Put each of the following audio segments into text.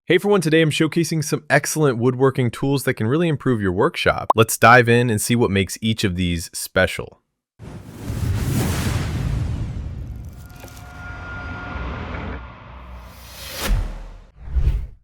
Hey everyone, today I'm showcasing some excellent woodworking tools that can really improve your workshop. Let's dive in and see what makes each of these special.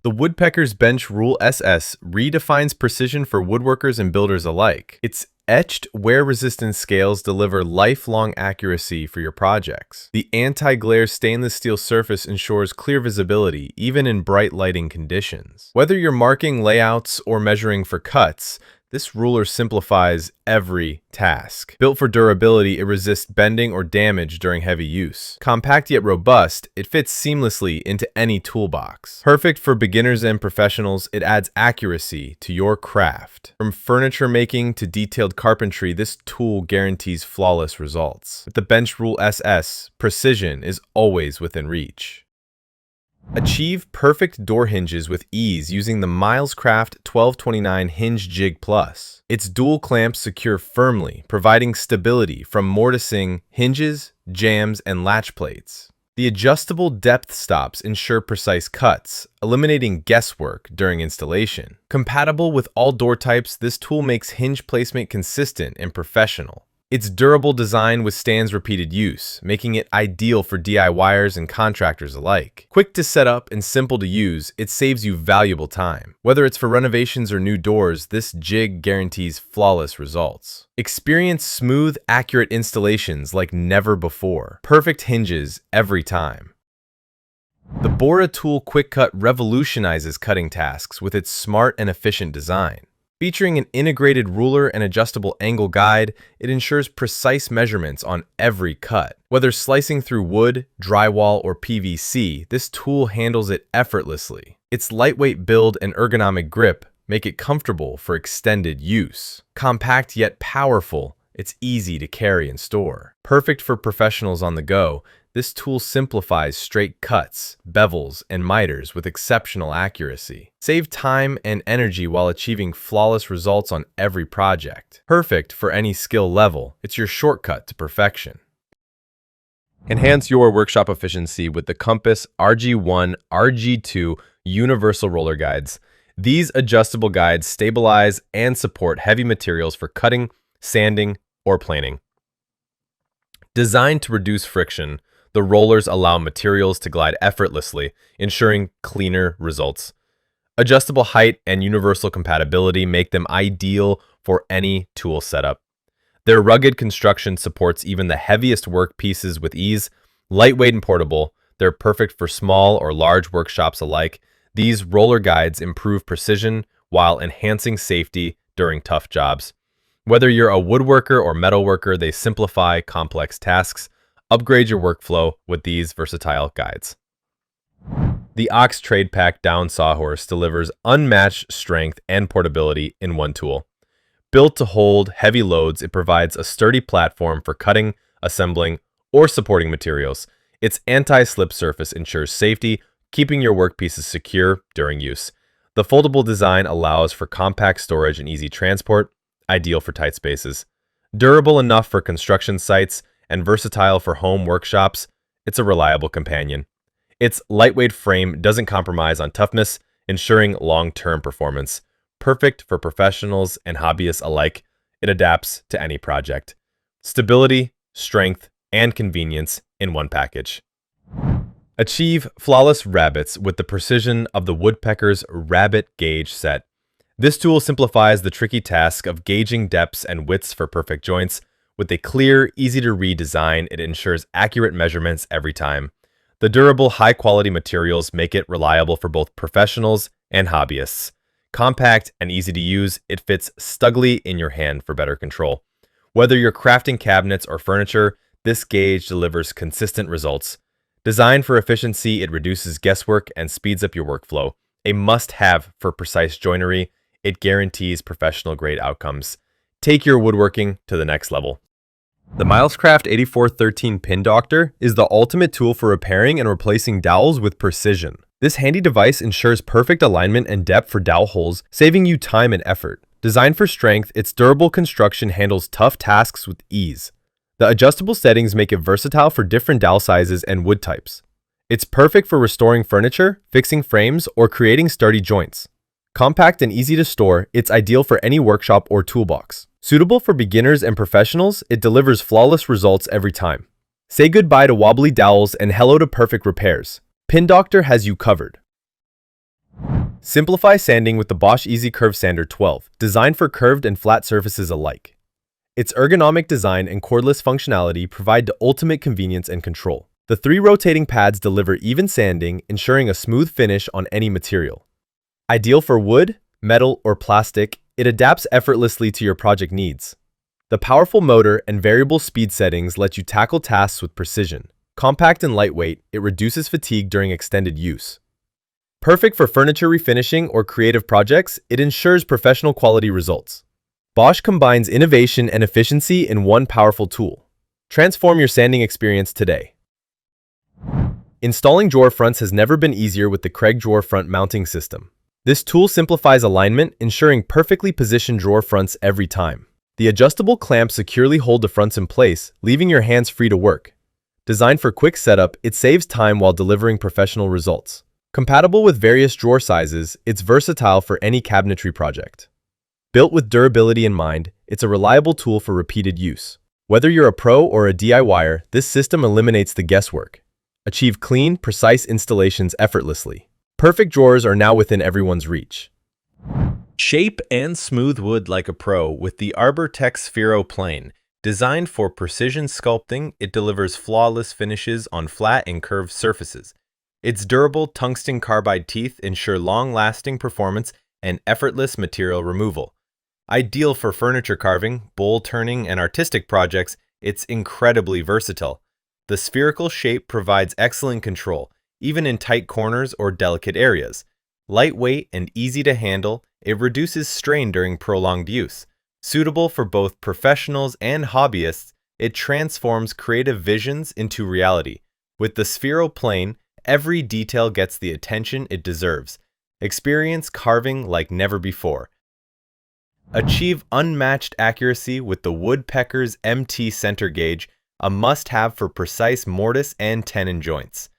The Woodpecker's Bench Rule SS redefines precision for woodworkers and builders alike. Its etched, wear-resistant scales deliver lifelong accuracy for your projects. The anti-glare stainless steel surface ensures clear visibility, even in bright lighting conditions. Whether you're marking layouts or measuring for cuts, this ruler simplifies every task. Built for durability, it resists bending or damage during heavy use. Compact yet robust, it fits seamlessly into any toolbox. Perfect for beginners and professionals, it adds accuracy to your craft. From furniture making to detailed carpentry, this tool guarantees flawless results. With the Bench Rule SS, precision is always within reach. Achieve perfect door hinges with ease using the Milescraft 1229 Hinge Jig Plus. Its dual clamps secure firmly, providing stability from mortising hinges, jambs, and latch plates. The adjustable depth stops ensure precise cuts, eliminating guesswork during installation. Compatible with all door types, this tool makes hinge placement consistent and professional. Its durable design withstands repeated use, making it ideal for DIYers and contractors alike. Quick to set up and simple to use, it saves you valuable time. Whether it's for renovations or new doors, this jig guarantees flawless results. Experience smooth, accurate installations like never before. Perfect hinges every time. The Bora tool Quick Cut revolutionizes cutting tasks with its smart and efficient design. Featuring an integrated ruler and adjustable angle guide, it ensures precise measurements on every cut. Whether slicing through wood, drywall, or PVC, this tool handles it effortlessly. Its lightweight build and ergonomic grip make it comfortable for extended use. Compact yet powerful, it's easy to carry and store. Perfect for professionals on the go, this tool simplifies straight cuts, bevels, and miters with exceptional accuracy. Save time and energy while achieving flawless results on every project. Perfect for any skill level, it's your shortcut to perfection. Enhance your workshop efficiency with the Compass RG1, RG2 Universal Roller Guides. These adjustable guides stabilize and support heavy materials for cutting, sanding, or planing. Designed to reduce friction, the rollers allow materials to glide effortlessly, ensuring cleaner results. Adjustable height and universal compatibility make them ideal for any tool setup. Their rugged construction supports even the heaviest work pieces with ease. Lightweight and portable, they're perfect for small or large workshops alike. These roller guides improve precision while enhancing safety during tough jobs. Whether you're a woodworker or metalworker, they simplify complex tasks. Upgrade your workflow with these versatile guides. The Ox Trade Pack Down Sawhorse delivers unmatched strength and portability in one tool. Built to hold heavy loads, it provides a sturdy platform for cutting, assembling, or supporting materials. Its anti-slip surface ensures safety, keeping your workpieces secure during use. The foldable design allows for compact storage and easy transport, ideal for tight spaces. Durable enough for construction sites and versatile for home workshops, it's a reliable companion. Its lightweight frame doesn't compromise on toughness, ensuring long-term performance. Perfect for professionals and hobbyists alike, it adapts to any project. Stability, strength, and convenience in one package. Achieve flawless rabbets with the precision of the Woodpecker's Rabbet Gauge Set. This tool simplifies the tricky task of gauging depths and widths for perfect joints. With a clear, easy-to-read design, it ensures accurate measurements every time. The durable, high-quality materials make it reliable for both professionals and hobbyists. Compact and easy to use, it fits snugly in your hand for better control. Whether you're crafting cabinets or furniture, this gauge delivers consistent results. Designed for efficiency, it reduces guesswork and speeds up your workflow. A must-have for precise joinery, it guarantees professional-grade outcomes. Take your woodworking to the next level. The Milescraft 8413 Pin Doctor is the ultimate tool for repairing and replacing dowels with precision. This handy device ensures perfect alignment and depth for dowel holes, saving you time and effort. Designed for strength, its durable construction handles tough tasks with ease. The adjustable settings make it versatile for different dowel sizes and wood types. It's perfect for restoring furniture, fixing frames, or creating sturdy joints. Compact and easy to store, it's ideal for any workshop or toolbox. Suitable for beginners and professionals, it delivers flawless results every time. Say goodbye to wobbly dowels and hello to perfect repairs. Pin Doctor has you covered. Simplify sanding with the Bosch EasyCurve Sander 12, designed for curved and flat surfaces alike. Its ergonomic design and cordless functionality provide the ultimate convenience and control. The 3 rotating pads deliver even sanding, ensuring a smooth finish on any material. Ideal for wood, metal, or plastic, it adapts effortlessly to your project needs. The powerful motor and variable speed settings let you tackle tasks with precision. Compact and lightweight, it reduces fatigue during extended use. Perfect for furniture refinishing or creative projects, it ensures professional quality results. Bosch combines innovation and efficiency in one powerful tool. Transform your sanding experience today. Installing drawer fronts has never been easier with the Craig drawer front mounting system. This tool simplifies alignment, ensuring perfectly positioned drawer fronts every time. The adjustable clamps securely hold the fronts in place, leaving your hands free to work. Designed for quick setup, it saves time while delivering professional results. Compatible with various drawer sizes, it's versatile for any cabinetry project. Built with durability in mind, it's a reliable tool for repeated use. Whether you're a pro or a DIYer, this system eliminates the guesswork. Achieve clean, precise installations effortlessly. Perfect drawers are now within everyone's reach. Shape and smooth wood like a pro with the Arbertex Sphero plane. Designed for precision sculpting, it delivers flawless finishes on flat and curved surfaces. Its durable tungsten carbide teeth ensure long-lasting performance and effortless material removal. Ideal for furniture carving, bowl turning, and artistic projects, it's incredibly versatile. The spherical shape provides excellent control, even in tight corners or delicate areas. Lightweight and easy to handle, it reduces strain during prolonged use. Suitable for both professionals and hobbyists, it transforms creative visions into reality. With the Sphero plane, every detail gets the attention it deserves. Experience carving like never before. Achieve unmatched accuracy with the Woodpeckers MT center gauge, a must-have for precise mortise and tenon joints.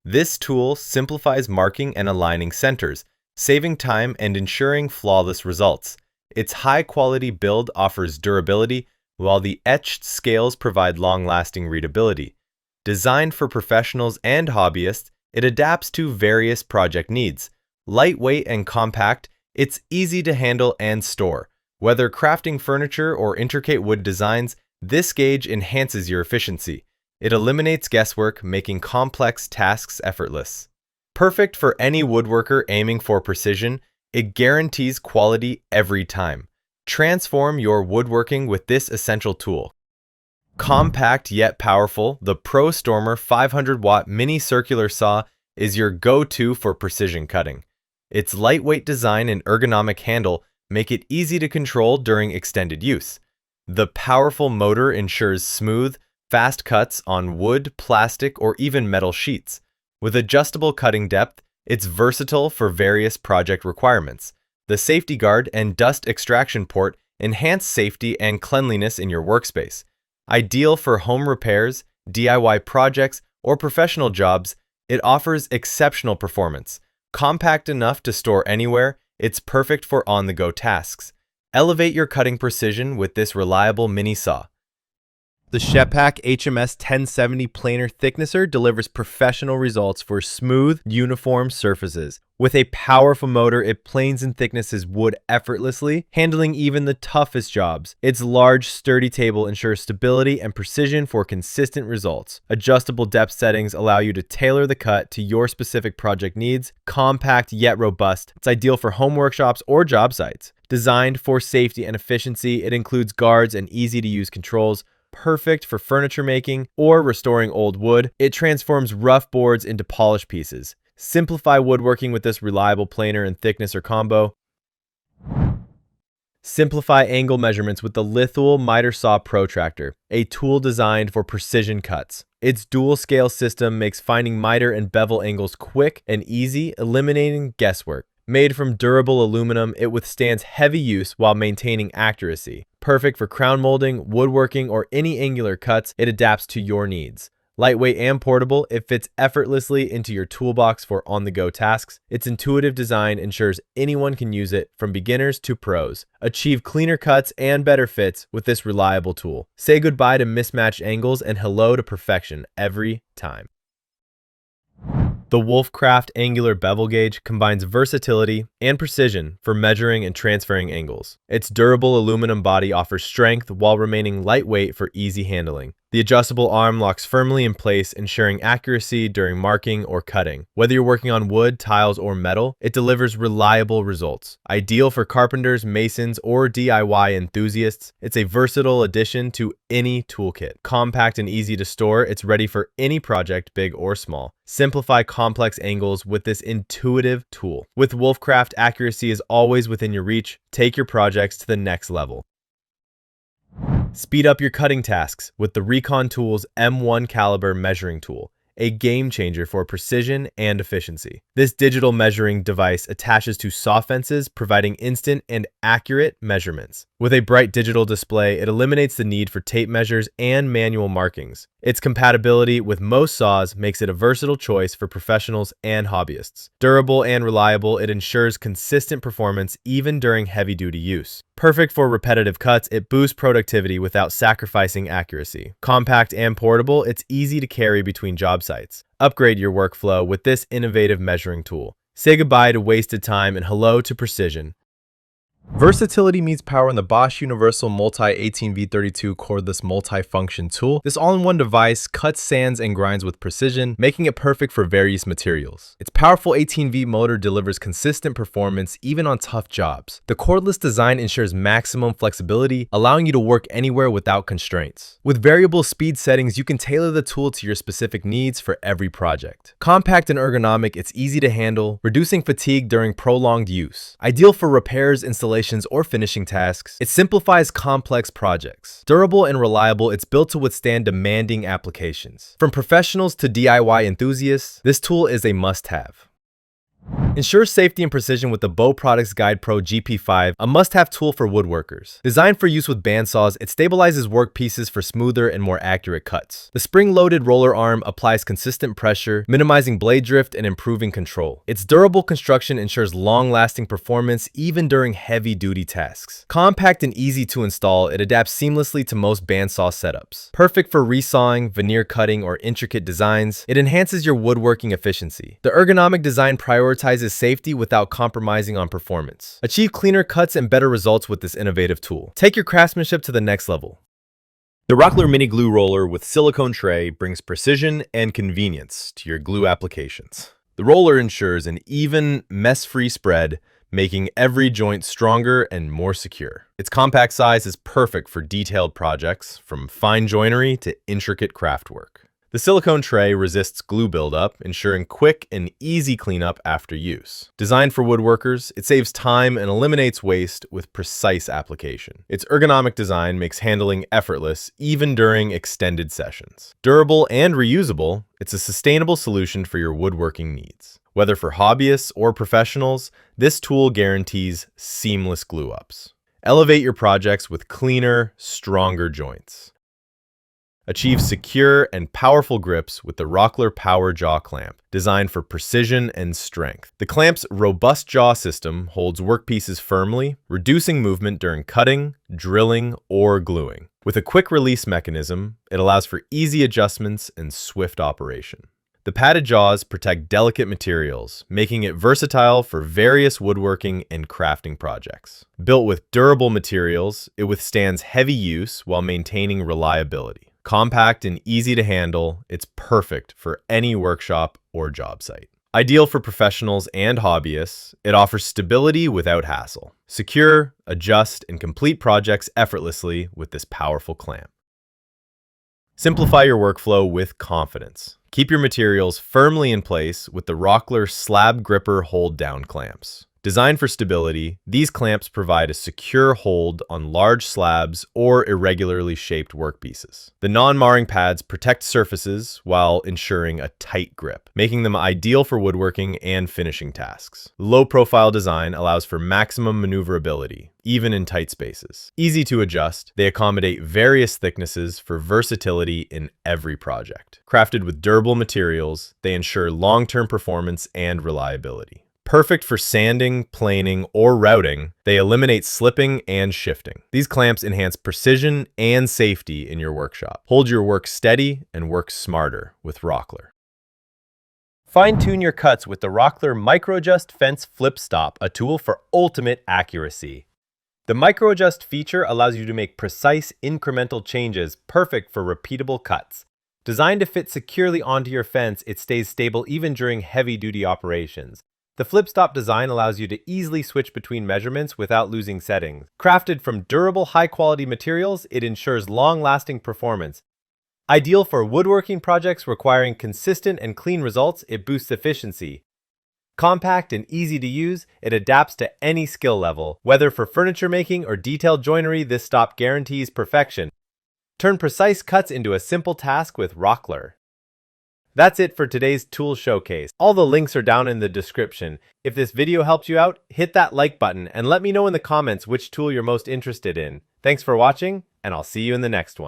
This tool simplifies marking and aligning centers, saving time and ensuring flawless results. Its high-quality build offers durability, while the etched scales provide long-lasting readability. Designed for professionals and hobbyists, it adapts to various project needs. Lightweight and compact, it's easy to handle and store. Whether crafting furniture or intricate wood designs, this gauge enhances your efficiency. It eliminates guesswork, making complex tasks effortless. Perfect for any woodworker aiming for precision, it guarantees quality every time. Transform your woodworking with this essential tool. Compact yet powerful, the ProStormer 500-watt mini circular saw is your go-to for precision cutting. Its lightweight design and ergonomic handle make it easy to control during extended use. The powerful motor ensures smooth, fast cuts on wood, plastic, or even metal sheets. With adjustable cutting depth, it's versatile for various project requirements. The safety guard and dust extraction port enhance safety and cleanliness in your workspace. Ideal for home repairs, DIY projects, or professional jobs, it offers exceptional performance. Compact enough to store anywhere, it's perfect for on-the-go tasks. Elevate your cutting precision with this reliable mini saw. The Shepac HMS 1070 planer thicknesser delivers professional results for smooth, uniform surfaces. With a powerful motor, it planes and thicknesses wood effortlessly, handling even the toughest jobs. Its large, sturdy table ensures stability and precision for consistent results. Adjustable depth settings allow you to tailor the cut to your specific project needs. Compact yet robust, it's ideal for home workshops or job sites. Designed for safety and efficiency, it includes guards and easy-to-use controls. Perfect for furniture making or restoring old wood, it transforms rough boards into polished pieces. Simplify woodworking with this reliable planer and thicknesser combo. Simplify angle measurements with the Lithual miter saw protractor, a tool designed for precision cuts. Its dual scale system makes finding miter and bevel angles quick and easy, eliminating guesswork. Made from durable aluminum, it withstands heavy use while maintaining accuracy. Perfect for crown molding, woodworking, or any angular cuts, it adapts to your needs. Lightweight and portable, it fits effortlessly into your toolbox for on-the-go tasks. Its intuitive design ensures anyone can use it, from beginners to pros. Achieve cleaner cuts and better fits with this reliable tool. Say goodbye to mismatched angles and hello to perfection every time. The Wolfcraft angular bevel gauge combines versatility and precision for measuring and transferring angles. Its durable aluminum body offers strength while remaining lightweight for easy handling. The adjustable arm locks firmly in place, ensuring accuracy during marking or cutting. Whether you're working on wood, tiles, or metal, it delivers reliable results. Ideal for carpenters, masons, or DIY enthusiasts, it's a versatile addition to any toolkit. Compact and easy to store, it's ready for any project, big or small. Simplify complex angles with this intuitive tool. With Wolfcraft, accuracy is always within your reach. Take your projects to the next level. Speed up your cutting tasks with the Recon Tools M1 caliber measuring tool, a game changer for precision and efficiency. This digital measuring device attaches to saw fences, providing instant and accurate measurements. With a bright digital display, it eliminates the need for tape measures and manual markings. Its compatibility with most saws makes it a versatile choice for professionals and hobbyists. Durable and reliable, it ensures consistent performance even during heavy-duty use. Perfect for repetitive cuts, it boosts productivity without sacrificing accuracy. Compact and portable, it's easy to carry between job sites. Upgrade your workflow with this innovative measuring tool. Say goodbye to wasted time and hello to precision. Versatility meets power in the Bosch Universal Multi-18V32 cordless multi-function tool. This all-in-one device cuts, sands, and grinds with precision, making it perfect for various materials. Its powerful 18V motor delivers consistent performance even on tough jobs. The cordless design ensures maximum flexibility, allowing you to work anywhere without constraints. With variable speed settings, you can tailor the tool to your specific needs for every project. Compact and ergonomic, it's easy to handle, reducing fatigue during prolonged use. Ideal for repairs, installations, or finishing tasks, it simplifies complex projects. Durable and reliable, it's built to withstand demanding applications. From professionals to DIY enthusiasts, this tool is a must-have. Ensure safety and precision with the Products GP5, a must-have tool for woodworkers. Designed for use with bandsaws, it stabilizes workpieces for smoother and more accurate cuts. The spring-loaded roller arm applies consistent pressure, minimizing blade drift and improving control. Its durable construction ensures long-lasting performance even during heavy-duty tasks. Compact and easy to install, it adapts seamlessly to most bandsaw setups. Perfect for resawing, veneer cutting, or intricate designs, it enhances your woodworking efficiency. The ergonomic design prioritizes safety without compromising on performance. Achieve cleaner cuts and better results with this innovative tool. Take your craftsmanship to the next level. The Rockler Mini Glue Roller with silicone tray brings precision and convenience to your glue applications. The roller ensures an even, mess-free spread, making every joint stronger and more secure. Its compact size is perfect for detailed projects, from fine joinery to intricate craft work. The silicone tray resists glue buildup, ensuring quick and easy cleanup after use. Designed for woodworkers, it saves time and eliminates waste with precise application. Its ergonomic design makes handling effortless even during extended sessions. Durable and reusable, it's a sustainable solution for your woodworking needs. Whether for hobbyists or professionals, this tool guarantees seamless glue-ups. Elevate your projects with cleaner, stronger joints. Achieve secure and powerful grips with the Rockler Power Jaw Clamp, designed for precision and strength. The clamp's robust jaw system holds workpieces firmly, reducing movement during cutting, drilling, or gluing. With a quick release mechanism, it allows for easy adjustments and swift operation. The padded jaws protect delicate materials, making it versatile for various woodworking and crafting projects. Built with durable materials, it withstands heavy use while maintaining reliability. Compact and easy to handle, it's perfect for any workshop or job site. Ideal for professionals and hobbyists, it offers stability without hassle. Secure, adjust, and complete projects effortlessly with this powerful clamp. Simplify your workflow with confidence. Keep your materials firmly in place with the Rockler Slab Gripper hold-down clamps. Designed for stability, these clamps provide a secure hold on large slabs or irregularly shaped workpieces. The non-marring pads protect surfaces while ensuring a tight grip, making them ideal for woodworking and finishing tasks. Low-profile design allows for maximum maneuverability, even in tight spaces. Easy to adjust, they accommodate various thicknesses for versatility in every project. Crafted with durable materials, they ensure long-term performance and reliability. Perfect for sanding, planing, or routing, they eliminate slipping and shifting. These clamps enhance precision and safety in your workshop. Hold your work steady and work smarter with Rockler. Fine-tune your cuts with the Rockler Micro Adjust Fence Flip Stop, a tool for ultimate accuracy. The Micro Adjust feature allows you to make precise incremental changes perfect for repeatable cuts. Designed to fit securely onto your fence, it stays stable even during heavy-duty operations. The flip-stop design allows you to easily switch between measurements without losing settings. Crafted from durable, high-quality materials, it ensures long-lasting performance. Ideal for woodworking projects requiring consistent and clean results, it boosts efficiency. Compact and easy to use, it adapts to any skill level. Whether for furniture making or detailed joinery, this stop guarantees perfection. Turn precise cuts into a simple task with Rockler. That's it for today's tool showcase. All the links are down in the description. If this video helped you out, hit that like button and let me know in the comments which tool you're most interested in. Thanks for watching, and I'll see you in the next one.